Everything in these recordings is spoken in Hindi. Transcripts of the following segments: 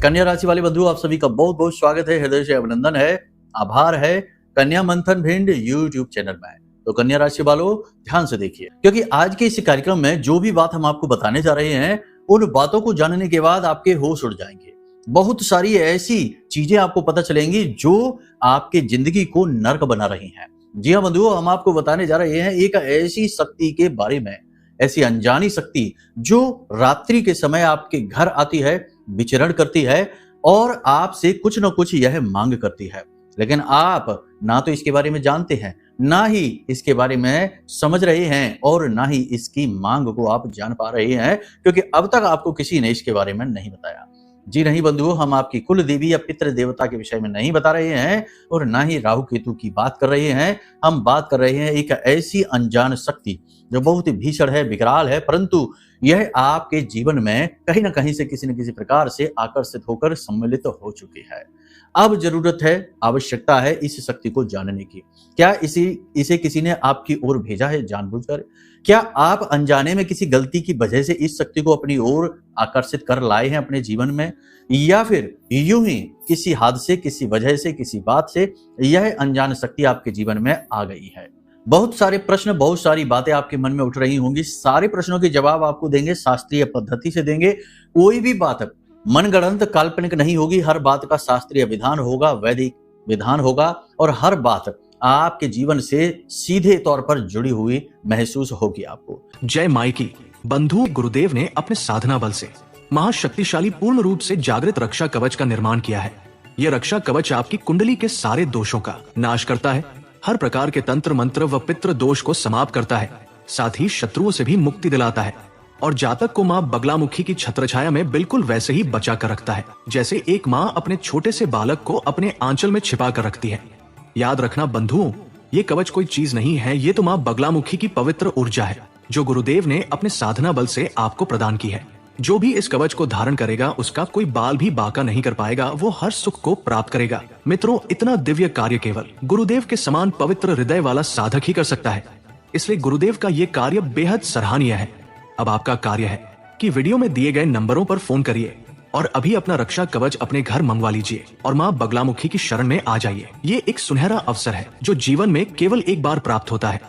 कन्या राशि वाले बंधु, आप सभी का बहुत बहुत स्वागत है, हृदय से अभिनंदन है, आभार है कन्या मंथन भिंड यूट्यूब चैनल में। तो कन्या राशि वालों ध्यान से देखिए, क्योंकि आज के इस कार्यक्रम में जो भी बात हम आपको बताने जा रहे हैं उन बातों को जानने के बाद आपके होश उड़ जाएंगे। बहुत सारी ऐसी चीजें आपको पता चलेंगी जो आपके जिंदगी को नर्क बना रही हैं। जी हाँ बंधुओं, हम आपको बताने जा रहे हैं एक ऐसी शक्ति के बारे में, ऐसी अनजानी शक्ति जो रात्रि के समय आपके घर आती है, विचरण करती है और आपसे कुछ न कुछ यह मांग करती है। लेकिन आप ना तो इसके बारे में जानते हैं, ना ही इसके बारे में समझ रहे हैं और ना ही इसकी मांग को आप जान पा रहे हैं, क्योंकि अब तक आपको किसी ने इसके बारे में नहीं बताया। जी नहीं बंधुओं, हम आपकी कुल देवी या पितृ देवता के विषय में नहीं बता रहे हैं और ना ही राहु केतु की बात कर रहे हैं। हम बात कर रहे हैं एक ऐसी अनजान शक्ति जो बहुत ही भीषण है, विकराल है, परंतु यह आपके जीवन में कहीं ना कहीं से किसी न किसी प्रकार से आकर्षित होकर सम्मिलित हो चुकी है। अब जरूरत है, आवश्यकता है इस शक्ति को जानने की। क्या इसे किसी ने आपकी ओर भेजा है जानबूझकर? क्या आप अनजाने में किसी गलती की वजह से इस शक्ति को अपनी ओर आकर्षित कर लाए हैं अपने जीवन में, या फिर यूं ही किसी हादसे, किसी वजह से, किसी बात से यह अनजान शक्ति आपके जीवन में आ गई है? बहुत सारे प्रश्न, बहुत सारी बातें आपके मन में उठ रही होंगी। सारे प्रश्नों के जवाब आपको देंगे, शास्त्रीय पद्धति से देंगे। कोई भी बात मनगढ़ंत काल्पनिक नहीं होगी। हर बात का शास्त्रीय विधान होगा, वैदिक विधान होगा और हर बात आपके जीवन से सीधे तौर पर जुड़ी हुई महसूस होगी आपको। जय माई की। बंधु गुरुदेव ने अपने साधना बल से महाशक्तिशाली पूर्ण रूप से जागृत रक्षा कवच का निर्माण किया है। यह रक्षा कवच आपकी कुंडली के सारे दोषों का नाश करता है, हर प्रकार के तंत्र मंत्र व पितृ दोष को समाप्त करता है, साथ ही शत्रुओं से भी मुक्ति दिलाता है और जातक को माँ बगलामुखी की छत्रछाया में बिल्कुल वैसे ही बचा कर रखता है जैसे एक माँ अपने छोटे से बालक को अपने आंचल में छिपा कर रखती है। याद रखना बंधुओं, ये कवच कोई चीज नहीं है, ये तो माँ बगलामुखी की पवित्र ऊर्जा है जो गुरुदेव ने अपने साधना बल से आपको प्रदान की है। जो भी इस कवच को धारण करेगा उसका कोई बाल भी बाका नहीं कर पाएगा, वो हर सुख को प्राप्त करेगा। मित्रों, इतना दिव्य कार्य केवल गुरुदेव के समान पवित्र हृदय वाला साधक ही कर सकता है, इसलिए गुरुदेव का ये कार्य बेहद सराहनीय है। अब आपका कार्य है कि वीडियो में दिए गए नंबरों पर फोन करिए और अभी अपना रक्षा कवच अपने घर मंगवा लीजिए और माँ बगलामुखी की शरण में आ जाइए। ये एक सुनहरा अवसर है जो जीवन में केवल एक बार प्राप्त होता है,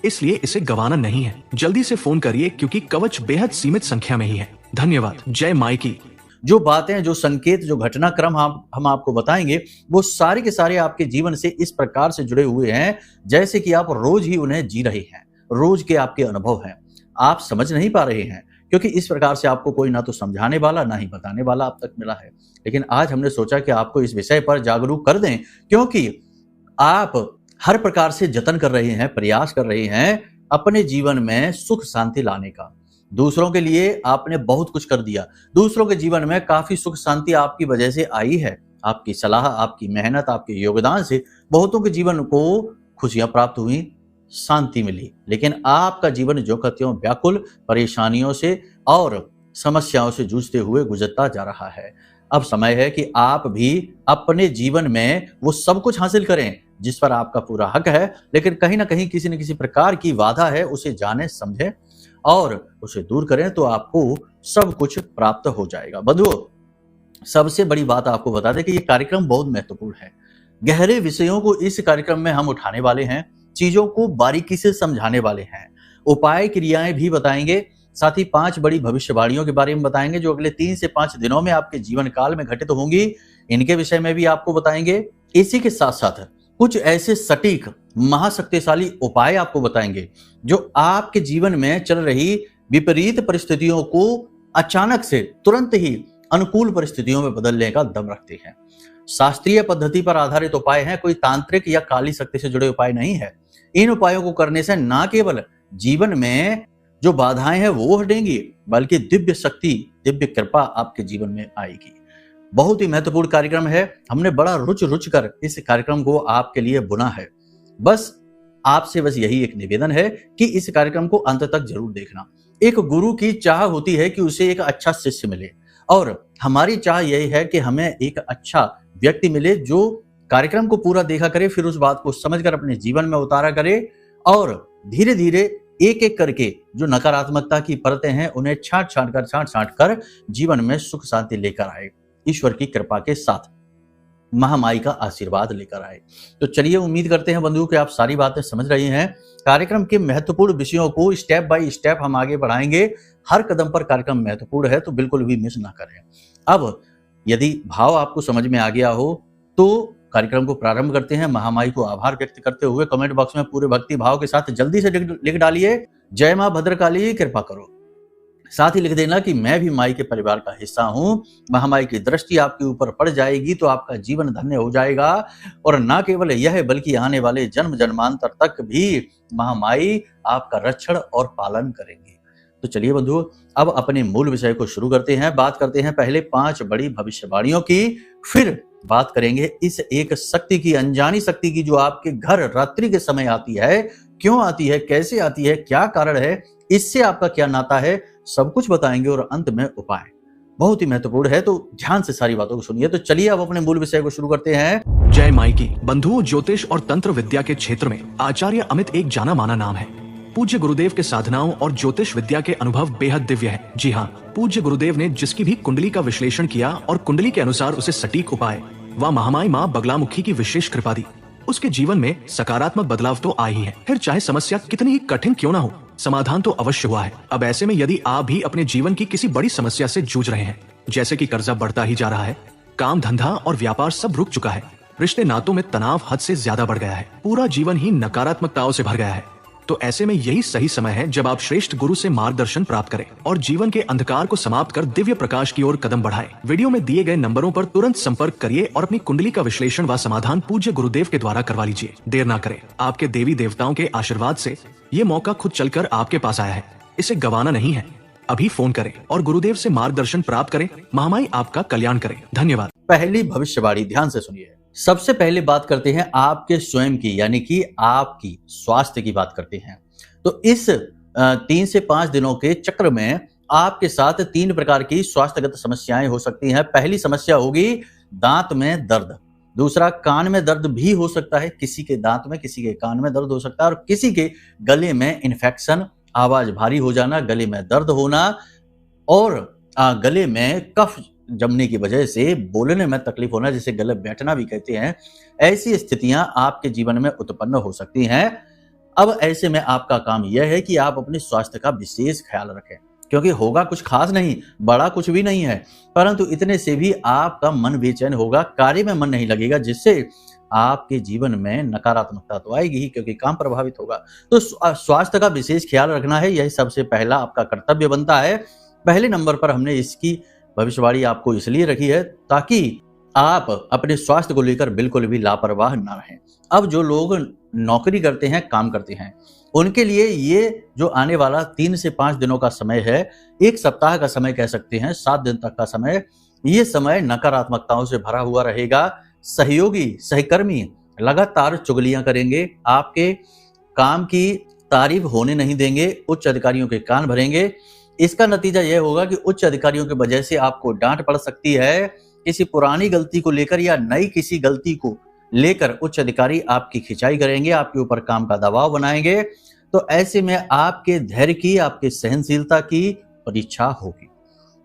इसलिए इसे गंवाना नहीं है। जल्दी से फोन करिए क्योंकि कवच बेहद सीमित संख्या में ही है। धन्यवाद। जय माई की। जो बातें, जो संकेत, जो घटनाक्रम हम आपको बताएंगे वो सारे के सारे आपके जीवन से इस प्रकार से जुड़े हुए हैं जैसे कि आप रोज ही उन्हें जी रहे हैं, रोज के आपके अनुभव हैं। आप समझ नहीं पा रहे हैं क्योंकि इस प्रकार से आपको कोई ना तो समझाने वाला, ना ही बताने वाला अब तक मिला है। लेकिन आज हमने सोचा कि आपको इस विषय पर जागरूक कर दें, क्योंकि आप हर प्रकार से जतन कर रहे हैं, प्रयास कर रहे हैं अपने जीवन में सुख शांति लाने का। दूसरों के लिए आपने बहुत कुछ कर दिया, दूसरों के जीवन में काफी सुख शांति आपकी वजह से आई है। आपकी सलाह, आपकी मेहनत, आपके योगदान से बहुतों के जीवन को खुशियां प्राप्त हुई, शांति मिली। लेकिन आपका जीवन जो का त्यों व्याकुल, परेशानियों से और समस्याओं से जूझते हुए गुजरता जा रहा है। अब समय है कि आप भी अपने जीवन में वो सब कुछ हासिल करें जिस पर आपका पूरा हक है, लेकिन कहीं ना कहीं किसी न किसी प्रकार की बाधा है, उसे जाने, समझें और उसे दूर करें तो आपको सब कुछ प्राप्त हो जाएगा। बंधुओं, सबसे बड़ी बात आपको बता दें कि ये कार्यक्रम बहुत महत्वपूर्ण है। गहरे विषयों को इस कार्यक्रम में हम उठाने वाले हैं, चीजों को बारीकी से समझाने वाले हैं, उपाय क्रियाएं भी बताएंगे, साथ ही 5 बड़ी भविष्यवाणियों के बारे में बताएंगे जो अगले 3 से 5 दिनों में आपके जीवन काल में घटित होंगी। इनके विषय में भी आपको बताएंगे। इसी के साथ साथ कुछ ऐसे सटीक महाशक्तिशाली उपाय आपको बताएंगे जो आपके जीवन में चल रही विपरीत परिस्थितियों को अचानक से तुरंत ही अनुकूल परिस्थितियों में बदलने का दम रखते हैं। शास्त्रीय पद्धति पर आधारित उपाय हैं, कोई तांत्रिक या काली शक्ति से जुड़े उपाय नहीं है। इन उपायों को करने से न केवल जीवन में जो बाधाएं हैं वो हटेंगी, बल्कि दिव्य शक्ति, दिव्य कृपा आपके जीवन में आएगी। बहुत ही महत्वपूर्ण कार्यक्रम है। हमने बड़ा रुच कर इस कार्यक्रम को आपके लिए बुना है। बस आपसे यही एक निवेदन है कि इस कार्यक्रम को अंत तक जरूर देखना। एक गुरु की चाह होती है कि उसे एक अच्छा शिष्य मिले, और हमारी चाह यही है कि हमें एक अच्छा व्यक्ति मिले जो कार्यक्रम को पूरा देखा करे, फिर उस बात को समझकर अपने जीवन में उतारा करे और धीरे धीरे एक एक करके जो नकारात्मकता की परतें हैं उन्हें छांट छांट कर जीवन में सुख शांति लेकर आए। ईश्वर की कृपा के साथ महामाई का आशीर्वाद लेकर आए। तो चलिए, उम्मीद करते हैं बंधुओं कि आप सारी बातें समझ रहे हैं। कार्यक्रम के महत्वपूर्ण विषयों को स्टेप बाय स्टेप हम आगे बढ़ाएंगे। हर कदम पर कार्यक्रम महत्वपूर्ण है, तो बिल्कुल भी मिस ना करें। अब यदि भाव आपको समझ में आ गया हो तो कार्यक्रम को प्रारंभ करते हैं। महामाई को आभार व्यक्त करते हुए कमेंट बॉक्स में पूरे भक्ति भाव के साथ जल्दी से लिख डालिए, जय मां भद्रकाली कृपा करो। साथ ही लिख देना कि मैं भी माई के परिवार का हिस्सा हूं। महामाई की दृष्टि आपके ऊपर पड़ जाएगी तो आपका जीवन धन्य हो जाएगा, और ना केवल यह बल्कि आने वाले जन्म जन्मांतर तक भी महामाई आपका रक्षण और पालन करेंगी। तो चलिए बंधुओं, अब अपने मूल विषय को शुरू करते हैं। बात करते हैं पहले 5 बड़ी भविष्यवाणियों की, फिर बात करेंगे इस एक शक्ति की, अनजानी शक्ति की, जो आपके घर रात्रि के समय आती है। क्यों आती है, कैसे आती है, क्या कारण है, इससे आपका क्या नाता है, सब कुछ बताएंगे, और अंत में उपाय। बहुत ही महत्वपूर्ण है, तो ध्यान से सारी बातों को सुनिए। तो चलिए अब अपने मूल विषय को शुरू करते हैं। जय माई की। बंधुओं, ज्योतिष और तंत्र विद्या के क्षेत्र में आचार्य अमित एक जाना माना नाम है। पूज्य गुरुदेव के साधनाओं और ज्योतिष विद्या के अनुभव बेहद दिव्य है। जी हाँ, पूज्य गुरुदेव ने जिसकी भी कुंडली का विश्लेषण किया और कुंडली के अनुसार उसे सटीक उपाय व महामाई माँ बगलामुखी की विशेष कृपा दी, उसके जीवन में सकारात्मक बदलाव तो आ ही है। फिर चाहे समस्या कितनी ही कठिन क्यों ना हो, समाधान तो अवश्य हुआ है। अब ऐसे में यदि आप भी अपने जीवन की किसी बड़ी समस्या से जूझ रहे हैं, जैसे कि कर्जा बढ़ता ही जा रहा है, काम धंधा और व्यापार सब रुक चुका है, रिश्ते नातों में तनाव हद से ज्यादा बढ़ गया है, पूरा जीवन ही नकारात्मकताओं से भर गया है, तो ऐसे में यही सही समय है जब आप श्रेष्ठ गुरु से मार्गदर्शन प्राप्त करें और जीवन के अंधकार को समाप्त कर दिव्य प्रकाश की ओर कदम बढ़ाएं। वीडियो में दिए गए नंबरों पर तुरंत संपर्क करिए और अपनी कुंडली का विश्लेषण व समाधान पूज्य गुरुदेव के द्वारा करवा लीजिए। देर ना करें, आपके देवी देवताओं के आशीर्वाद से ये मौका खुद चलकर आपके पास आया है, इसे गंवाना नहीं है। अभी फोन करें और गुरुदेव से मार्गदर्शन प्राप्त करें। महामाई आपका कल्याण करें। धन्यवाद। पहली भविष्यवाणी ध्यान से सुनिए। सबसे पहले बात करते हैं आपके स्वयं की, यानी कि आपकी स्वास्थ्य की बात करते हैं। तो इस 3 से 5 दिनों के चक्र में आपके साथ 3 प्रकार की स्वास्थ्यगत समस्याएं हो सकती हैं। पहली समस्या होगी दांत में दर्द। दूसरा, कान में दर्द भी हो सकता है, किसी के दांत में, किसी के कान में दर्द हो सकता है, और किसी के गले में इन्फेक्शन, आवाज भारी हो जाना, गले में दर्द होना, और गले में कफ जमने की वजह से बोलने में तकलीफ होना, जिसे गले बैठना भी कहते हैं। ऐसी स्थितियां आपके जीवन में उत्पन्न हो सकती हैं। अब ऐसे में आपका काम यह है कि आप अपने स्वास्थ्य का विशेष ख्याल रखें, क्योंकि होगा कुछ खास नहीं, बड़ा कुछ भी नहीं है, परंतु इतने से भी आपका मन बेचैन होगा, कार्य में मन नहीं लगेगा, जिससे आपके जीवन में नकारात्मकता तो आएगी ही, क्योंकि काम प्रभावित होगा। तो स्वास्थ्य का विशेष ख्याल रखना है, यही सबसे पहला आपका कर्तव्य बनता है। पहले नंबर पर हमने इसकी भविष्यवाणी आपको इसलिए रखी है ताकि आप अपने स्वास्थ्य को लेकर बिल्कुल भी लापरवाह ना रहें। अब जो लोग नौकरी करते हैं, काम करते हैं, उनके लिए ये जो आने वाला 3 से 5 दिनों का समय है, 1 सप्ताह का समय कह सकते हैं, 7 दिन तक का समय, ये समय नकारात्मकताओं से भरा हुआ रहेगा। सहयोगी, सहकर्मी लगातार चुगलियां करेंगे, आपके काम की तारीफ होने नहीं देंगे, उच्च अधिकारियों के कान भरेंगे। इसका नतीजा यह होगा कि उच्च अधिकारियों की वजह से आपको डांट पड़ सकती है। किसी पुरानी गलती को लेकर या नई किसी गलती को लेकर उच्च अधिकारी आपकी खिंचाई करेंगे, आपके ऊपर काम का दबाव बनाएंगे। तो ऐसे में आपके धैर्य की, आपके सहनशीलता की परीक्षा होगी।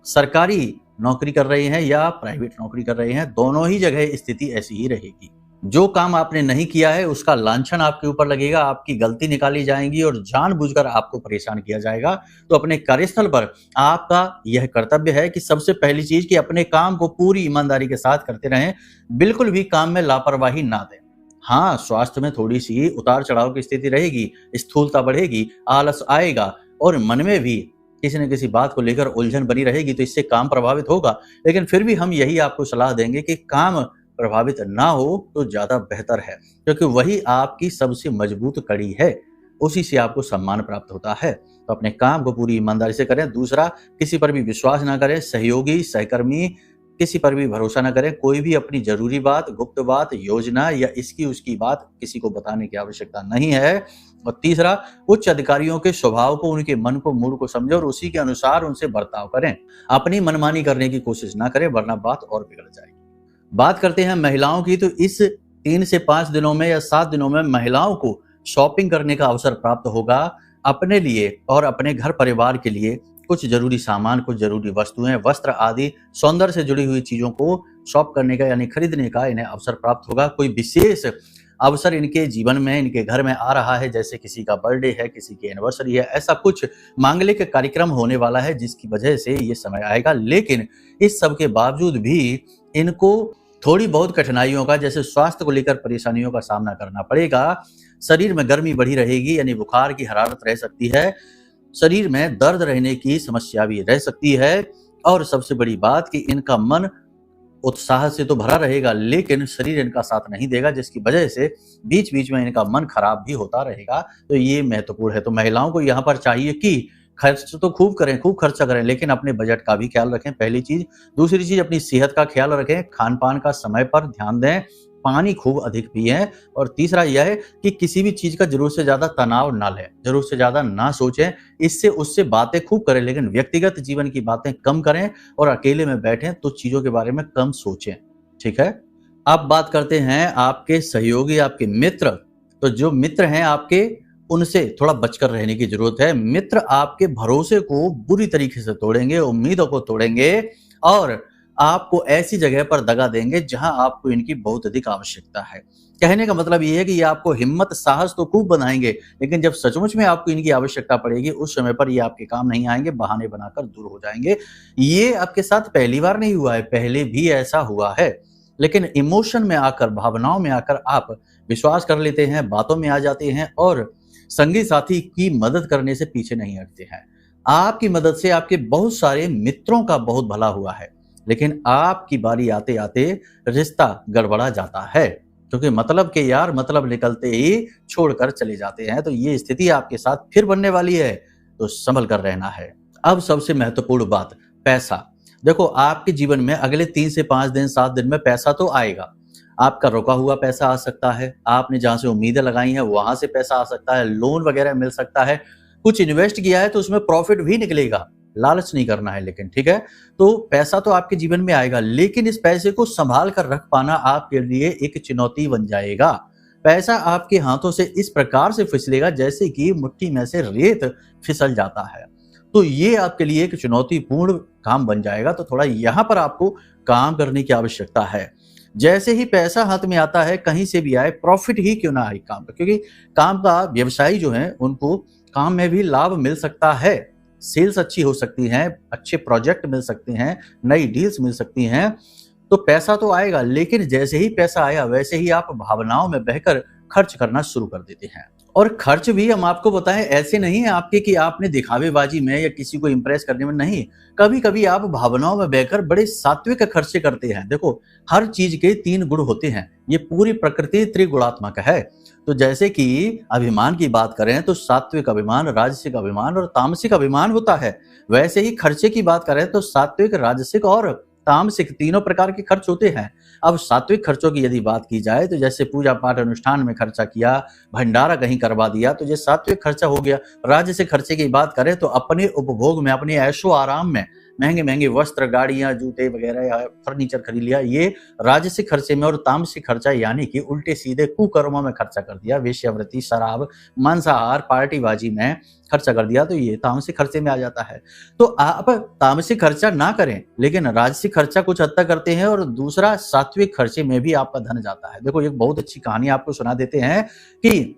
सरकारी नौकरी कर रहे हैं या प्राइवेट नौकरी कर रहे हैं, दोनों ही जगह स्थिति ऐसी ही रहेगी। जो काम आपने नहीं किया है उसका लांछन आपके ऊपर लगेगा, आपकी गलती निकाली जाएगी और जानबूझकर आपको परेशान किया जाएगा। तो अपने कार्यस्थल पर आपका यह कर्तव्य है कि सबसे पहली चीज कि अपने काम को पूरी ईमानदारी के साथ करते रहें, बिल्कुल भी काम में लापरवाही ना दें। हाँ, स्वास्थ्य में थोड़ी सी उतार चढ़ाव की स्थिति रहेगी, स्थूलता बढ़ेगी, आलस आएगा और मन में भी किसी न किसी बात को लेकर उलझन बनी रहेगी, तो इससे काम प्रभावित होगा। लेकिन फिर भी हम यही आपको सलाह देंगे कि काम प्रभावित ना हो तो ज्यादा बेहतर है, क्योंकि वही आपकी सबसे मजबूत कड़ी है, उसी से आपको सम्मान प्राप्त होता है। तो अपने काम को पूरी ईमानदारी से करें। दूसरा, किसी पर भी विश्वास ना करें, सहयोगी, सहकर्मी, किसी पर भी भरोसा ना करें। कोई भी अपनी जरूरी बात, गुप्त बात, योजना या इसकी उसकी बात किसी को बताने की आवश्यकता नहीं है। और तीसरा, उच्च अधिकारियों के स्वभाव को, उनके मन को, मूड को समझें और उसी के अनुसार उनसे बर्ताव करें। अपनी मनमानी करने की कोशिश ना करें, वरना बात और बिगड़ जाएगी। बात करते हैं महिलाओं की, तो इस 3 से 5 दिनों में या 7 दिनों में महिलाओं को शॉपिंग करने का अवसर प्राप्त होगा। अपने लिए और अपने घर परिवार के लिए कुछ जरूरी सामान, कुछ जरूरी वस्तुएं, वस्त्र आदि सौंदर्य से जुड़ी हुई चीजों को शॉप करने का यानी खरीदने का इन्हें अवसर प्राप्त होगा। कोई विशेष अवसर इनके जीवन में, इनके घर में आ रहा है, जैसे किसी का बर्थडे है, किसी की एनिवर्सरी है, ऐसा कुछ मांगलिक कार्यक्रम होने वाला है जिसकी वजह से ये समय आएगा। लेकिन इस सब के बावजूद भी इनको थोड़ी बहुत कठिनाइयों का, जैसे स्वास्थ्य को लेकर परेशानियों का सामना करना पड़ेगा। शरीर में गर्मी बढ़ी रहेगी यानी बुखार की हरारत रह सकती है, शरीर में दर्द रहने की समस्या भी रह सकती है, और सबसे बड़ी बात कि इनका मन उत्साह से तो भरा रहेगा लेकिन शरीर इनका साथ नहीं देगा, जिसकी वजह से बीच बीच में इनका मन खराब भी होता रहेगा। तो ये महत्वपूर्ण है। तो महिलाओं को यहाँ पर चाहिए कि खर्च तो खूब करें, खूब खर्चा करें, लेकिन अपने बजट का भी ख्याल रखें, पहली चीज। दूसरी चीज, अपनी सेहत का ख्याल रखें, खान पान का समय पर ध्यान दें, पानी खूब अधिक पिएं। और तीसरा यह है कि किसी भी चीज का जरूरत से ज्यादा तनाव ना लें, जरूरत से ज्यादा ना सोचें, इससे उससे बातें खूब करें लेकिन व्यक्तिगत जीवन की बातें कम करें, और अकेले में बैठें तो चीजों के बारे में कम सोचें। ठीक है। अब बात करते हैं आपके सहयोगी, आपके मित्र। तो जो मित्र हैं आपके, उनसे थोड़ा बचकर रहने की जरूरत है। मित्र आपके भरोसे को बुरी तरीके से तोड़ेंगे, उम्मीदों को तोड़ेंगे, और आपको ऐसी जगह पर दगा देंगे जहां आपको इनकी बहुत अधिक आवश्यकता है। कहने का मतलब ये है कि ये आपको हिम्मत, साहस तो खूब बनाएंगे, लेकिन जब सचमुच में आपको इनकी आवश्यकता पड़ेगी उस समय पर ये आपके काम नहीं आएंगे, बहाने बनाकर दूर हो जाएंगे। ये आपके साथ पहली बार नहीं हुआ है, पहले भी ऐसा हुआ है, लेकिन इमोशन में आकर, भावनाओं में आकर आप विश्वास कर लेते हैं, बातों में आ जाते हैं, और संगी साथी की मदद करने से पीछे नहीं हटते हैं। आपकी मदद से आपके बहुत सारे मित्रों का बहुत भला हुआ है, लेकिन आपकी बारी आते आते रिश्ता गड़बड़ा जाता है, क्योंकि मतलब के यार मतलब निकलते ही छोड़कर चले जाते हैं। तो ये स्थिति आपके साथ फिर बनने वाली है, तो संभल कर रहना है। अब सबसे महत्वपूर्ण बात, पैसा। देखो, आपके जीवन में अगले 3 से 5 दिन, 7 दिन में पैसा तो आएगा। आपका रुका हुआ पैसा आ सकता है, आपने जहां से उम्मीदें लगाई हैं वहां से पैसा आ सकता है, लोन वगैरह मिल सकता है, कुछ इन्वेस्ट किया है तो उसमें प्रॉफिट भी निकलेगा। लालच नहीं करना है लेकिन, ठीक है। तो पैसा तो आपके जीवन में आएगा, लेकिन इस पैसे को संभाल कर रख पाना आपके लिए एक चुनौती बन जाएगा। पैसा आपके हाथों से इस प्रकार से फिसलेगा जैसे कि मुट्ठी में से रेत फिसल जाता है। तो ये आपके लिए एक चुनौतीपूर्ण काम बन जाएगा। तो थोड़ा यहाँ पर आपको काम करने की आवश्यकता है। जैसे ही पैसा हाथ में आता है, कहीं से भी आए, प्रॉफिट ही क्यों ना आए काम पर, क्योंकि काम का व्यवसायी जो है उनको काम में भी लाभ मिल सकता है, सेल्स अच्छी हो सकती है, अच्छे प्रोजेक्ट मिल सकते हैं, नई डील्स मिल सकती हैं। तो पैसा तो आएगा, लेकिन जैसे ही पैसा आया वैसे ही आप भावनाओं में बहकर खर्च करना शुरू कर देते हैं। और खर्च भी हम आपको बताएं, ऐसे नहीं है आपके कि आपने दिखावेबाजी में या किसी को इंप्रेस करने में, नहीं। कभी कभी आप भावनाओं में बहकर बड़े सात्विक खर्चे करते हैं। देखो, हर चीज के 3 गुण होते हैं, ये पूरी प्रकृति त्रिगुणात्मक है। तो जैसे कि अभिमान की बात करें तो सात्विक अभिमान, राजसिक अभिमान और तामसिक अभिमान होता है। वैसे ही खर्चे की बात करें तो सात्विक, राजसिक और तामसिक तीनों प्रकार के खर्च होते हैं। अब सात्विक खर्चों की यदि बात की जाए तो जैसे पूजा पाठ अनुष्ठान में खर्चा किया, भंडारा कहीं करवा दिया, तो ये सात्विक खर्चा हो गया। राजसिक खर्चे की बात करें तो अपने उपभोग में, अपने ऐशो आराम में महंगे महंगे वस्त्र, गाड़ियां, जूते वगैरह या फर्नीचर खरीद लिया, ये राजसिक खर्चे में। और तामसिक खर्चा यानी कि उल्टे सीधे कुकर्मों में खर्चा कर दिया, वेश्यावृत्ति, शराब, मांसाहार, पार्टीबाजी में खर्चा कर दिया, तो ये तामसिक खर्चे में आ जाता है। तो आप तामसिक खर्चा ना करें, लेकिन राजसिक खर्चा कुछ हद तक करते हैं, और दूसरा सात्विक खर्चे में भी आपका धन जाता है। देखो, एक बहुत अच्छी कहानी आपको सुना देते हैं कि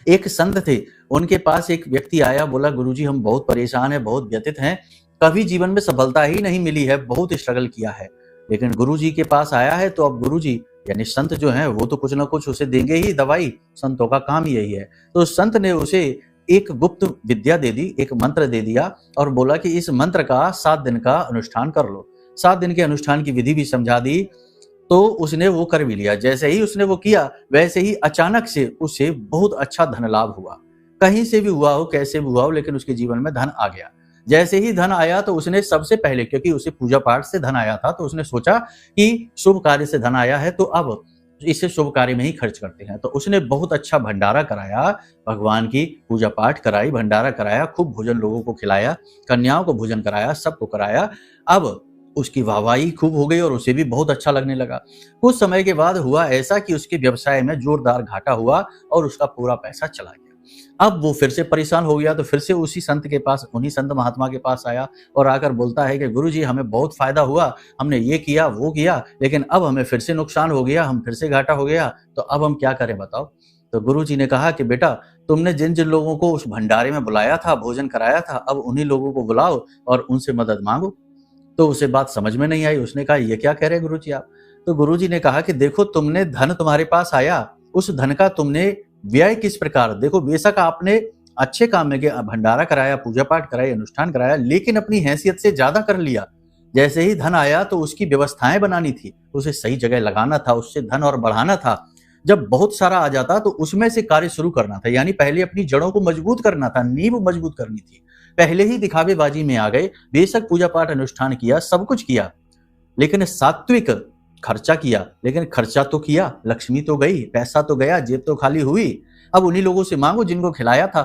एक संत थे, उनके पास एक व्यक्ति आया, बोला गुरुजी हम बहुत परेशान हैं, बहुत व्यथित हैं, कभी जीवन में सफलता ही नहीं मिली है, बहुत स्ट्रगल किया है, लेकिन गुरुजी के पास आया है तो अब गुरुजी यानी संत जो हैं वो तो कुछ ना कुछ उसे देंगे ही, दवाई, संतों का काम यही है। तो संत ने उसे एक गुप्त विद्या दे दी, एक मंत्र दे दिया और बोला कि इस मंत्र का 7 दिन का अनुष्ठान कर लो। 7 दिन के अनुष्ठान की विधि भी समझा दी, तो उसने वो कर भी लिया। जैसे ही उसने वो किया, वैसे ही अचानक से उसे बहुत अच्छा धन लाभ हुआ। कहीं से भी हुआ हो, कैसे भी हुआ हो, लेकिन उसके जीवन में धन आ गया। जैसे ही धन आया तो उसने सबसे पहले, क्योंकि उसे पूजा पाठ से धन आया था, तो उसने सोचा कि शुभ कार्य से धन आया है तो अब इसे शुभ कार्य में ही खर्च करते हैं। तो उसने बहुत अच्छा भंडारा कराया, भगवान की पूजा पाठ कराई, भंडारा कराया, खूब भोजन लोगों को खिलाया, कन्याओं को भोजन कराया, सबको कराया। अब उसकी वाहवाही खूब हो गई और उसे भी बहुत अच्छा लगने लगा। कुछ समय के बाद हुआ ऐसा कि उसके व्यवसाय में जोरदार घाटा हुआ और उसका पूरा पैसा चला गया। अब वो फिर से परेशान हो गया, तो फिर से उसी संत के पास, उन्हीं संत महात्मा के पास आया और आकर बोलता है कि गुरुजी हमें बहुत फायदा हुआ, हमने ये किया वो किया, लेकिन अब हमें फिर से नुकसान हो गया, हम फिर से घाटा हो गया, तो अब हम क्या करें बताओ। तो गुरुजी ने कहा कि बेटा, तुमने जिन जिन लोगों को उस भंडारे में बुलाया था, भोजन कराया था, अब उन्हीं लोगों को बुलाओ और उनसे मदद मांगो। तो उसे बात समझ में नहीं आई, उसने कहा ये क्या कह रहे हैं गुरुजी आप। तो गुरुजी ने कहा कि देखो, तुमने धन तुम्हारे पास आया, उस धन का तुमने व्यय किस प्रकार, देखो बेशक आपने अच्छे काम में भंडारा कराया, पूजा पाठ कराई, अनुष्ठान कराया, लेकिन अपनी हैसियत से ज्यादा कर लिया। जैसे ही धन आया तो उसकी व्यवस्थाएं बनानी थी, उसे सही जगह लगाना था, उससे धन और बढ़ाना था। जब बहुत सारा आ जाता तो उसमें से कार्य शुरू करना था, यानी पहले अपनी जड़ों को मजबूत करना था, नींव मजबूत करनी थी। पहले ही दिखावेबाजी में आ गए, बेशक पूजा पाठ अनुष्ठान किया, सब कुछ किया, लेकिन सात्विक खर्चा किया, लेकिन खर्चा तो किया, लक्ष्मी तो गई, पैसा तो गया, जेब तो खाली हुई। अब उन्हीं लोगों से मांगो जिनको खिलाया था।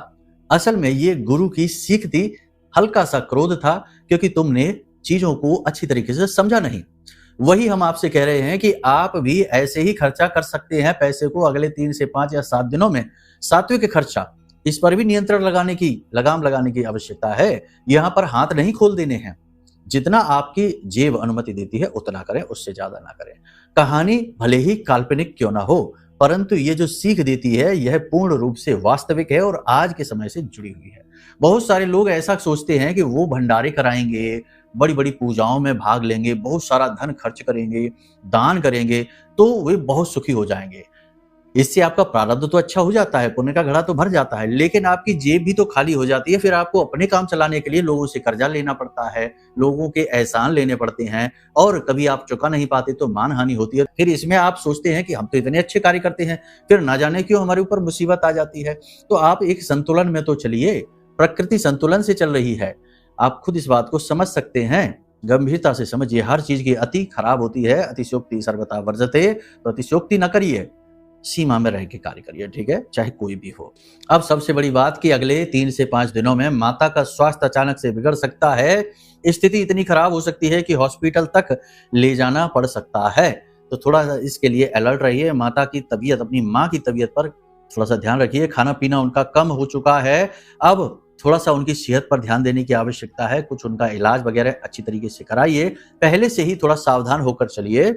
असल में ये गुरु की सीख थी, हल्का सा क्रोध था, क्योंकि तुमने चीजों को अच्छी तरीके से समझा नहीं। वही हम आपसे कह रहे हैं कि आप भी ऐसे ही खर्चा कर सकते हैं पैसे को अगले 3 से 5 या 7 दिनों में। सात्विक खर्चा, इस पर भी नियंत्रण लगाने की, लगाम लगाने की आवश्यकता है। यहाँ पर हाथ नहीं खोल देने हैं। जितना आपकी जेब अनुमति देती है उतना करें, उससे ज्यादा ना करें। कहानी भले ही काल्पनिक क्यों ना हो, परंतु ये जो सीख देती है यह पूर्ण रूप से वास्तविक है और आज के समय से जुड़ी हुई है। बहुत सारे लोग ऐसा सोचते हैं कि वो भंडारे कराएंगे, बड़ी बड़ी पूजाओं में भाग लेंगे, बहुत सारा धन खर्च करेंगे, दान करेंगे, तो वे बहुत सुखी हो जाएंगे। इससे आपका प्रारब्ध तो अच्छा हो जाता है, पुण्य का घड़ा तो भर जाता है, लेकिन आपकी जेब भी तो खाली हो जाती है। फिर आपको अपने काम चलाने के लिए लोगों से कर्जा लेना पड़ता है, लोगों के एहसान लेने पड़ते हैं, और कभी आप चुका नहीं पाते तो मानहानि होती है। फिर इसमें आप सोचते हैं कि हम तो इतने अच्छे कार्य करते हैं, फिर ना जाने क्यों हमारे ऊपर मुसीबत आ जाती है। तो आप एक संतुलन में तो चलिए, प्रकृति संतुलन से चल रही है, आप खुद इस बात को समझ सकते हैं। गंभीरता से समझिए, हर चीज की अति खराब होती है। अतिशयोक्ति सर्वथा वर्जते, तो अतिशयोक्ति न करिए, सीमा में रह के कार्य करिए, ठीक है, चाहे कोई भी हो। अब सबसे बड़ी बात कि अगले 3 से 5 दिनों में माता का स्वास्थ्य अचानक से बिगड़ सकता है। स्थिति इतनी खराब हो सकती है कि हॉस्पिटल तक ले जाना पड़ सकता है। तो थोड़ा इसके लिए अलर्ट रहिए। माता की तबीयत, अपनी माँ की तबीयत पर थोड़ा सा ध्यान रखिए। खाना पीना उनका कम हो चुका है, अब थोड़ा सा उनकी सेहत पर ध्यान देने की आवश्यकता है। कुछ उनका इलाज वगैरह अच्छी तरीके से कराइए। पहले से ही थोड़ा सावधान होकर चलिए,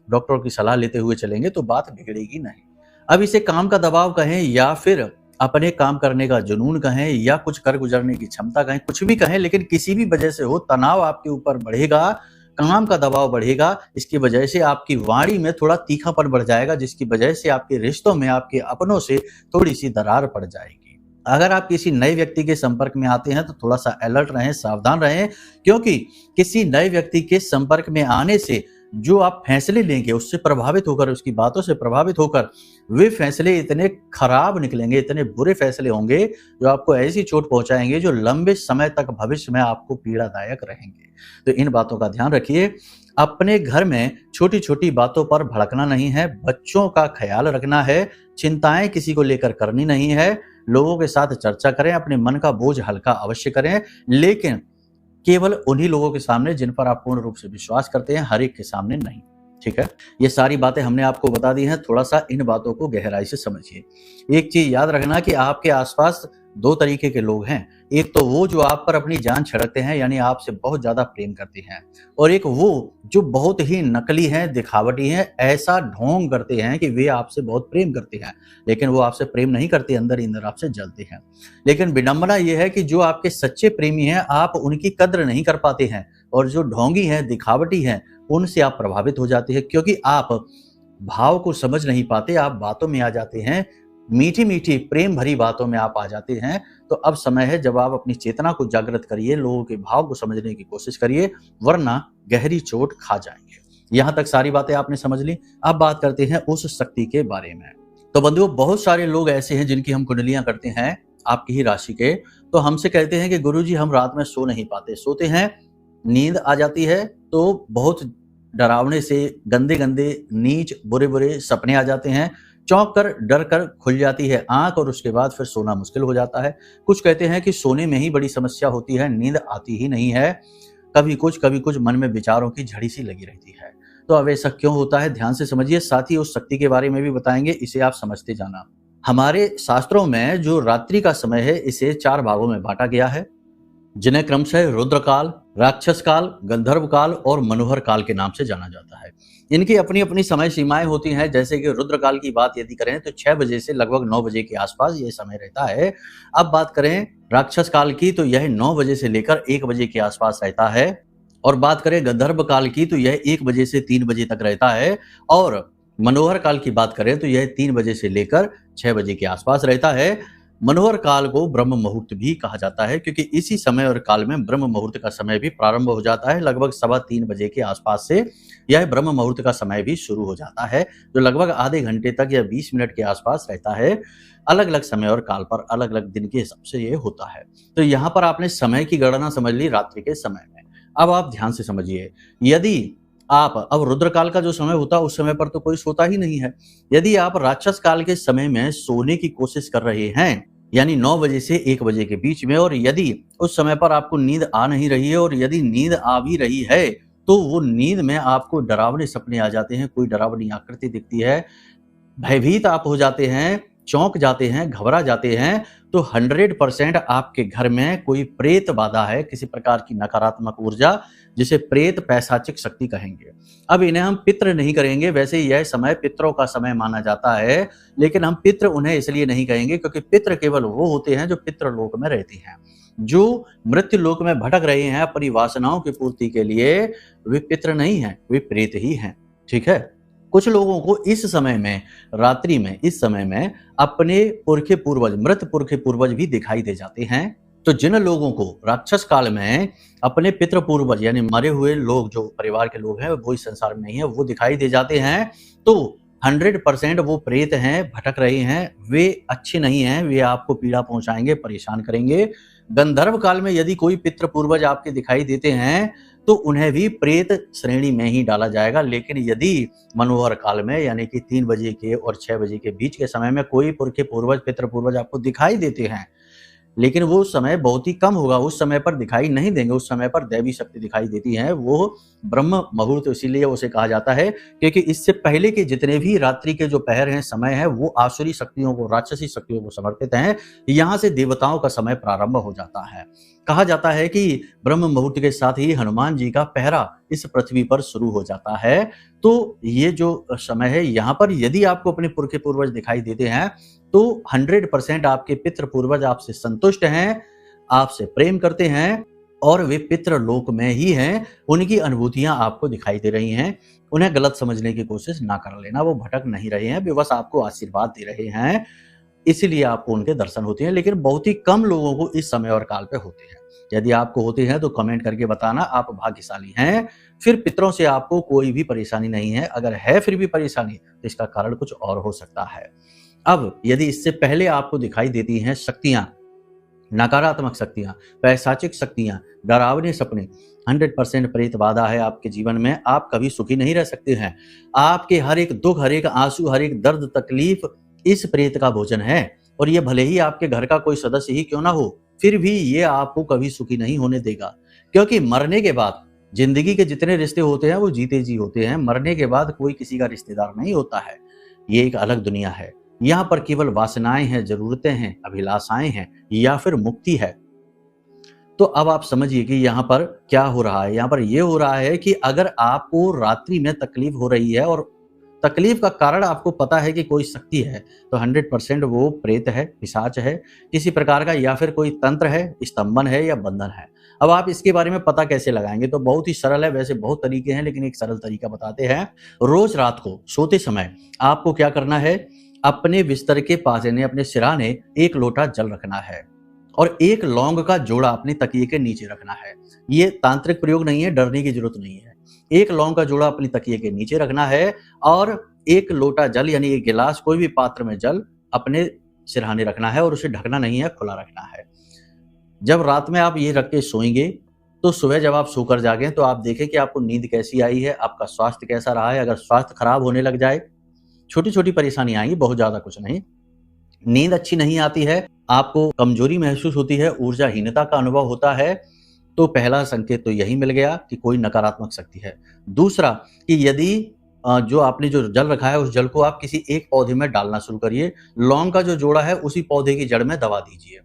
डॉक्टरों की सलाह लेते हुए चलेंगे तो बात बिगड़ेगी नहीं। अब इसे काम का दबाव कहें या फिर अपने काम करने का जुनून कहें या कुछ कर गुजरने की क्षमता कहें, कुछ भी कहें, लेकिन किसी भी वजह से हो, तनाव आपके ऊपर बढ़ेगा, काम का दबाव बढ़ेगा। इसकी वजह से आपकी वाणी में थोड़ा तीखापन बढ़ जाएगा, जिसकी वजह से आपके रिश्तों में, आपके अपनों से थोड़ी सी दरार पड़ जाएगी। अगर आप किसी नए व्यक्ति के संपर्क में आते हैं तो थोड़ा सा अलर्ट रहें, सावधान रहें, क्योंकि किसी नए व्यक्ति के संपर्क में आने से जो आप फैसले लेंगे उससे प्रभावित होकर, उसकी बातों से प्रभावित होकर, वे फैसले इतने खराब निकलेंगे, इतने बुरे फैसले होंगे जो आपको ऐसी चोट पहुंचाएंगे जो लंबे समय तक भविष्य में आपको पीड़ादायक रहेंगे। तो इन बातों का ध्यान रखिए। अपने घर में छोटी छोटी बातों पर भड़कना नहीं है, बच्चों का ख्याल रखना है, चिंताएं किसी को लेकर करनी नहीं है। लोगों के साथ चर्चा करें, अपने मन का बोझ हल्का अवश्य करें, लेकिन केवल उन्हीं लोगों के सामने जिन पर आप पूर्ण रूप से विश्वास करते हैं, हर एक के सामने नहीं। ठीक है, ये सारी बातें हमने आपको बता दी हैं, थोड़ा सा इन बातों को गहराई से समझिए। एक चीज याद रखना कि आपके आसपास 2 तरीके के लोग हैं। एक तो वो जो आप पर अपनी जान छिड़कते हैं, यानी आपसे बहुत ज्यादा प्रेम करते हैं, और एक वो जो बहुत ही नकली हैं, दिखावटी हैं, ऐसा ढोंग करते हैं कि वे आपसे बहुत प्रेम करते हैं, लेकिन वो आपसे प्रेम नहीं करते, अंदर ही अंदर आपसे जलते हैं। लेकिन विडंबना ये है कि जो आपके सच्चे प्रेमी हैं, आप उनकी कद्र नहीं कर पाते हैं, और जो ढोंगी हैं, दिखावटी हैं, उनसे आप प्रभावित हो जाते हैं, क्योंकि आप भाव को समझ नहीं पाते, आप बातों में आ जाते हैं, मीठी मीठी प्रेम भरी बातों में आप आ जाते हैं। तो अब समय है जब आप अपनी चेतना को जागृत करिए, लोगों के भाव को समझने की कोशिश करिए, वरना गहरी चोट खा जाएंगे। यहां तक सारी बातें आपने समझ ली। अब बात करते हैं उस शक्ति के बारे में। तो बंधुओं, बहुत सारे लोग ऐसे हैं जिनकी हम कुंडलियां करते हैं, आपकी ही राशि के, तो हमसे कहते हैं कि गुरुजी हम रात में सो नहीं पाते, सोते हैं नींद आ जाती है तो बहुत डरावने से गंदे गंदे नीच बुरे बुरे सपने आ जाते हैं, चौंक कर डर कर खुल जाती है आंख, और उसके बाद फिर सोना मुश्किल हो जाता है। कुछ कहते हैं कि सोने में ही बड़ी समस्या होती है, नींद आती ही नहीं है, कभी कुछ मन में विचारों की झड़ी सी लगी रहती है। तो अब ऐसा क्यों होता है, ध्यान से समझिए। साथ ही उस शक्ति के बारे में भी बताएंगे, इसे आप समझते जाना। हमारे शास्त्रों में जो रात्रि का समय है इसे 4 भागों में बांटा गया है, जिन्हें क्रमशः रुद्र काल, राक्षस काल, गंधर्व काल और मनोहर काल के नाम से जाना जाता है। इनकी अपनी अपनी समय सीमाएं होती हैं। जैसे कि रुद्र काल की बात यदि करें तो 6 बजे से लगभग 9 बजे के आसपास ये समय रहता है। अब बात करें राक्षस काल की तो यह 9 बजे से लेकर 1 बजे के आसपास रहता है, और बात करें गंधर्व काल की तो यह 1 बजे से 3 बजे तक रहता है, और मनोहर काल की बात करें तो यह 3 बजे से लेकर 6 बजे के आसपास रहता है। मनोहर काल को ब्रह्म मुहूर्त भी कहा जाता है, क्योंकि इसी समय और काल में ब्रह्म मुहूर्त का समय भी प्रारंभ हो जाता है। लगभग 3:15 बजे के आसपास से यह ब्रह्म मुहूर्त का समय भी शुरू हो जाता है, जो लगभग आधे घंटे तक या 20 मिनट के आसपास रहता है। अलग अलग समय और काल पर अलग अलग दिन के हिसाब से ये होता है। तो यहाँ पर आपने समय की गणना समझ ली रात्रि के समय में। अब आप ध्यान से समझिए, यदि आप अब रुद्र काल का जो समय होता है उस समय पर तो कोई सोता ही नहीं है। यदि आप राक्षस काल के समय में सोने की कोशिश कर रहे हैं, यानी 9 बजे से 1 बजे के बीच में, और यदि उस समय पर आपको नींद आ नहीं रही है, और यदि नींद आ भी रही है तो वो नींद में आपको डरावने सपने आ जाते हैं, कोई डरावनी आकृति दिखती है, भयभीत आप हो जाते हैं, चौंक जाते हैं, घबरा जाते हैं, तो 100% आपके घर में कोई प्रेत बाधा है, किसी प्रकार की नकारात्मक ऊर्जा, जिसे प्रेत पैशाचिक शक्ति कहेंगे। अब इन्हें हम पितृ नहीं करेंगे, वैसे यह समय पितरों का समय माना जाता है, लेकिन हम पितृ उन्हें इसलिए नहीं कहेंगे क्योंकि पितृ केवल वो होते हैं जो पितृलोक में रहते हैं। जो मृत्यु लोक में भटक रहे हैं अपनी वासनाओं की पूर्ति के लिए, वे पितृ नहीं हैं, वे प्रेत ही हैं। ठीक है। कुछ लोगों को इस समय में, रात्रि में, इस समय में अपने पुरखे पूर्वज, मृत पुरखे पूर्वज भी दिखाई दे जाते हैं। तो जिन लोगों को राक्षस काल में अपने पितृ पूर्वज यानी मरे हुए लोग, जो परिवार के लोग हैं वो इस संसार में नहीं है, वो दिखाई दे जाते हैं, तो 100% वो प्रेत हैं, भटक रहे हैं, वे अच्छे नहीं हैं, वे आपको पीड़ा पहुंचाएंगे, परेशान करेंगे। गंधर्व काल में यदि कोई पितृ पूर्वज आपके दिखाई देते हैं तो उन्हें भी प्रेत श्रेणी में ही डाला जाएगा। लेकिन यदि मनोहर काल में यानी कि 3 बजे के और 6 बजे के बीच के समय में कोई पुरखे पूर्वज, पितृ पूर्वज आपको दिखाई देते हैं, लेकिन वो समय बहुत ही कम होगा, उस समय पर दिखाई नहीं देंगे, उस समय पर दैवी शक्ति दिखाई देती है, वो ब्रह्म मुहूर्त इसीलिए उसे कहा जाता है क्योंकि इससे पहले के जितने भी रात्रि के जो पहर हैं, समय है, वो आसुरी शक्तियों को, राक्षसी शक्तियों को समर्पित हैं। यहाँ से देवताओं का समय प्रारंभ हो जाता है। कहा जाता है कि ब्रह्म मुहूर्त के साथ ही हनुमान जी का पहरा इस पृथ्वी पर शुरू हो जाता है। तो ये जो समय है, यहाँ पर यदि आपको अपने पुरखे पूर्वज दिखाई देते हैं तो 100% आपके पितृ पूर्वज आपसे संतुष्ट हैं, आपसे प्रेम करते हैं, और वे पितृ लोक में ही हैं। उनकी अनुभूतियां आपको दिखाई दे रही हैं। उन्हें गलत समझने की कोशिश ना कर लेना, वो भटक नहीं रहे हैं, वे बस आपको आशीर्वाद दे रहे हैं, इसीलिए आपको उनके दर्शन होते हैं। लेकिन बहुत ही कम लोगों को इस समय और काल पे होते हैं। यदि आपको होते हैं तो कमेंट करके बताना, आप भाग्यशाली हैं। फिर पितरों से आपको कोई भी परेशानी नहीं है। अगर है फिर भी परेशानी तो इसका कारण कुछ और हो सकता है। अब यदि इससे पहले आपको दिखाई देती हैं शक्तियां, नकारात्मक शक्तियां, पैशाचिक शक्तियां, डरावने सपने, 100% प्रेत बाधा है आपके जीवन में, आप कभी सुखी नहीं रह सकते हैं। आपके हर एक दुख, हर एक आंसू, हर एक दर्द, तकलीफ इस प्रेत का भोजन है। और ये भले ही आपके घर का कोई सदस्य ही क्यों ना हो, फिर भी ये आपको कभी सुखी नहीं होने देगा। क्योंकि मरने के बाद जिंदगी के जितने रिश्ते होते हैं वो जीते जी होते हैं, मरने के बाद कोई किसी का रिश्तेदार नहीं होता है। ये एक अलग दुनिया है। यहाँ पर केवल वासनाएं हैं, जरूरतें हैं, अभिलाषाएं हैं, या फिर मुक्ति है। तो अब आप समझिए कि यहाँ पर क्या हो रहा है। यहाँ पर यह हो रहा है कि अगर आपको रात्रि में तकलीफ हो रही है और तकलीफ का कारण आपको पता है कि कोई शक्ति है, तो 100% वो प्रेत है, पिशाच है, किसी प्रकार का, या फिर कोई तंत्र है, स्तंभन है या बंधन है। अब आप इसके बारे में पता कैसे लगाएंगे? तो बहुत ही सरल है। वैसे बहुत तरीके हैं, लेकिन एक सरल तरीका बताते हैं। रोज रात को सोते समय आपको क्या करना है, अपने बिस्तर के पास यानी अपने सिरहाने 1 लोटा जल रखना है और 1 लौंग का जोड़ा अपने तकिए के नीचे रखना है। ये तांत्रिक प्रयोग नहीं है, डरने की जरूरत नहीं है। 1 लौंग का जोड़ा अपने तकिए के नीचे रखना है और 1 लोटा जल यानी 1 गिलास, कोई भी पात्र में जल अपने सिरहाने रखना है और उसे ढकना नहीं है, खुला रखना है। जब रात में आप ये रख के सोएंगे तो सुबह जब आप सोकर जागे तो आप देखें कि आपको नींद कैसी आई है, आपका स्वास्थ्य कैसा रहा है। अगर स्वास्थ्य खराब होने लग जाए, छोटी छोटी परेशानी आएंगी, बहुत ज्यादा कुछ नहीं, नींद अच्छी नहीं आती है, आपको कमजोरी महसूस होती है, ऊर्जाहीनता का अनुभव होता है, तो पहला संकेत तो यही मिल गया कि कोई नकारात्मक शक्ति है। दूसरा कि यदि जो आपने जो जल रखा है उस जल को आप किसी एक पौधे में डालना शुरू करिए। लौंग का जो जोड़ा है उसी पौधे की जड़ में दबा दीजिए।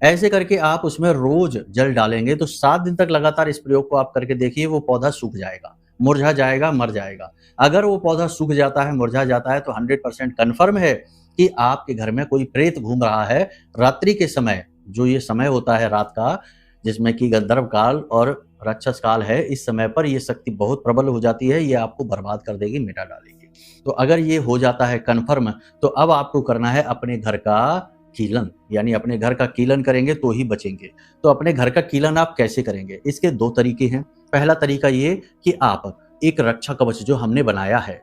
ऐसे करके आप उसमें रोज जल डालेंगे तो 7 दिन तक लगातार इस प्रयोग को आप करके देखिए, वो पौधा सूख जाएगा, मुरझा जाएगा, मर जाएगा। अगर वो पौधा सूख जाता है, मुरझा जाता है तो 100% कन्फर्म है कि आपके घर में कोई प्रेत घूम रहा है। रात्रि के समय, जो ये समय होता है रात का, जिसमें कि गंधर्व काल और राक्षस काल है, इस समय पर ये शक्ति बहुत प्रबल हो जाती है, ये आपको बर्बाद कर देगी, मिटा डालेगी। तो अगर ये हो जाता है कन्फर्म, तो अब आपको करना है अपने घर का कीलन, यानी अपने घर का कीलन करेंगे तो ही बचेंगे। तो अपने घर का कीलन आप कैसे करेंगे? इसके 2 तरीके हैं। पहला तरीका ये कि आप एक रक्षा कवच जो हमने बनाया है,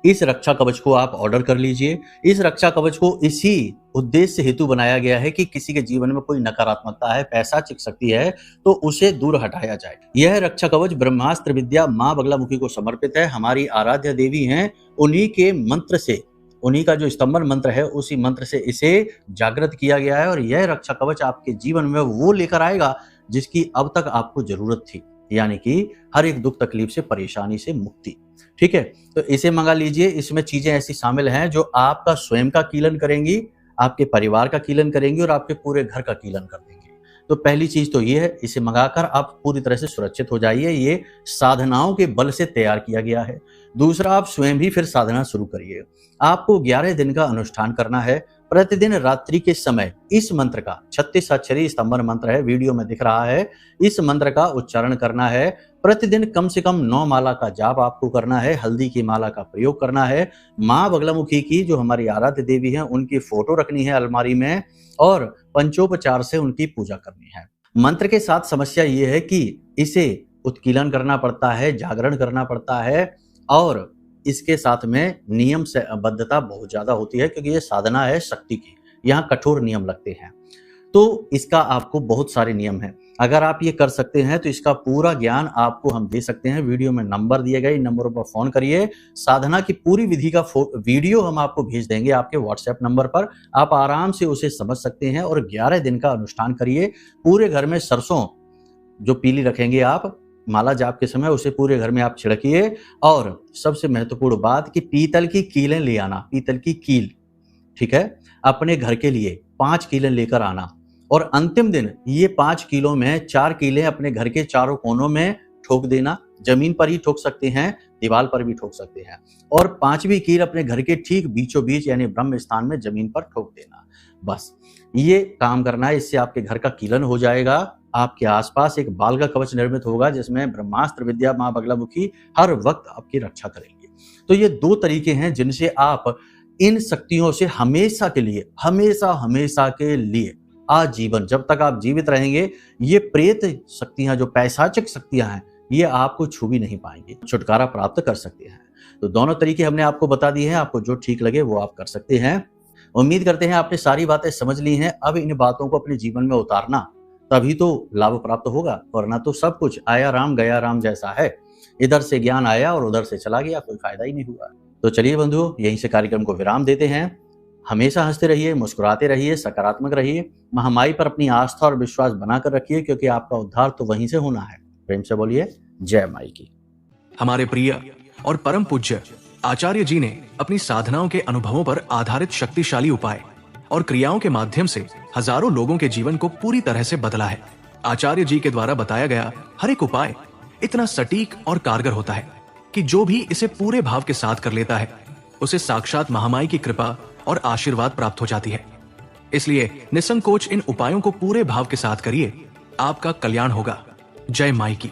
इस रक्षा कवच को आप ऑर्डर कर लीजिए। इस रक्षा कवच को इसी उद्देश्य हेतु बनाया गया है कि किसी के जीवन में कोई नकारात्मकता है, पैशाचिक शक्ति है, तो उसे दूर हटाया जाए। यह रक्षा कवच ब्रह्मास्त्र विद्या माँ बगलामुखी को समर्पित है। हमारी आराध्य देवी हैं, उन्हीं के मंत्र से, उन्हीं का जो स्तंभन मंत्र है उसी मंत्र से इसे जागृत किया गया है। और यह रक्षा कवच आपके जीवन में वो लेकर आएगा जिसकी अब तक आपको जरूरत थी, यानी कि हर एक दुख तकलीफ से, परेशानी से मुक्ति। ठीक है, तो इसे मंगा लीजिए। इसमें चीजें ऐसी शामिल हैं जो आपका स्वयं का कीलन करेंगी, आपके परिवार का कीलन करेंगी और आपके पूरे घर का कीलन कर देंगे। तो पहली चीज तो ये है, इसे मंगाकर आप पूरी तरह से सुरक्षित हो जाइए। ये साधनाओं के बल से तैयार किया गया है। दूसरा, आप स्वयं भी फिर साधना शुरू करिए। आपको 11 दिन का अनुष्ठान करना है। प्रतिदिन रात्रि के समय इस मंत्र का 36 अक्षरी स्तंभन मंत्र है, वीडियो में दिख रहा है, इस मंत्र का उच्चारण करना है। प्रतिदिन कम से कम 9 माला का जाप आपको करना है। हल्दी की माला का प्रयोग करना है। माँ बगलामुखी की, जो हमारी आराध्य देवी है, उनकी फोटो रखनी है अलमारी में और पंचोपचार से उनकी पूजा करनी है। मंत्र के साथ समस्या ये है कि इसे उत्कीलन करना पड़ता है, जागरण करना पड़ता है और इसके साथ में नियम से बद्धता बहुत ज्यादा होती है, क्योंकि ये साधना है शक्ति की, यहाँ कठोर नियम लगते हैं। तो इसका आपको बहुत सारे नियम हैं। अगर आप ये कर सकते हैं तो इसका पूरा ज्ञान आपको हम दे सकते हैं। वीडियो में नंबर दिए गए, इन नंबरों पर फोन करिए। साधना की पूरी विधि का वीडियो हम आपको भेज देंगे आपके व्हाट्सएप नंबर पर। आप आराम से उसे समझ सकते हैं और 11 दिन का अनुष्ठान करिए। पूरे घर में सरसों जो पीली रखेंगे आप माला जाप के समय, उसे पूरे घर में आप छिड़किए। और सबसे महत्वपूर्ण बात कि पीतल की कीलें ले आना, पीतल की कील, ठीक है, अपने घर के लिए 5 कीलें लेकर आना। और अंतिम दिन ये 5 कीलों में 4 कीलें अपने घर के चारों कोनों में ठोक देना। जमीन पर ही ठोक सकते हैं, दीवार पर भी ठोक सकते हैं। और 5वीं कील अपने घर के ठीक बीचों बीच, यानी ब्रह्म स्थान में जमीन पर ठोक देना। बस ये काम करना है, इससे आपके घर का कीलन हो जाएगा। आपके आसपास एक बाल का कवच निर्मित होगा जिसमें ब्रह्मास्त्र विद्या माँ बगलामुखी हर वक्त आपकी रक्षा करेंगे। तो ये 2 तरीके हैं जिनसे आप इन शक्तियों से हमेशा के लिए, हमेशा के लिए, आजीवन, जब तक आप जीवित रहेंगे, ये प्रेत शक्तियां, जो पैशाचिक शक्तियां हैं, ये आपको छू भी नहीं पाएंगी, छुटकारा प्राप्त कर सकते हैं। तो दोनों तरीके हमने आपको बता दिए हैं। आपको जो ठीक लगे वो आप कर सकते हैं। उम्मीद करते हैं आपने सारी बातें समझ ली हैं। अब इन बातों को अपने जीवन में उतारना, तभी तो लाभ प्राप्त होगा, वरना तो सब कुछ आया राम गया राम जैसा है। इधर से ज्ञान आया और उधर से चला गया, कोई फायदा ही नहीं हुआ। तो चलिए बंधुओं, यहीं से कार्यक्रम को विराम देते हैं। हमेशा हंसते रहिए, मुस्कुराते रहिए, सकारात्मक रहिए। महामाई पर अपनी आस्था और विश्वास बनाकर रखिए, क्योंकि आपका उद्धार तो वहीं से होना है। प्रेम से बोलिए जय माई की। हमारे प्रिय और परम पूज्य आचार्य जी ने अपनी साधनाओं के अनुभवों पर आधारित शक्तिशाली उपाय और क्रियाओं के माध्यम से हजारों लोगों के जीवन को पूरी तरह से बदला है। आचार्य जी के द्वारा बताया गया हर एक उपाय इतना सटीक और कारगर होता है कि जो भी इसे पूरे भाव के साथ कर लेता है, उसे साक्षात महामाई की कृपा और आशीर्वाद प्राप्त हो जाती है। इसलिए निसंकोच इन उपायों को पूरे भाव के साथ करिए, आपका कल्याण होगा। जय माई की।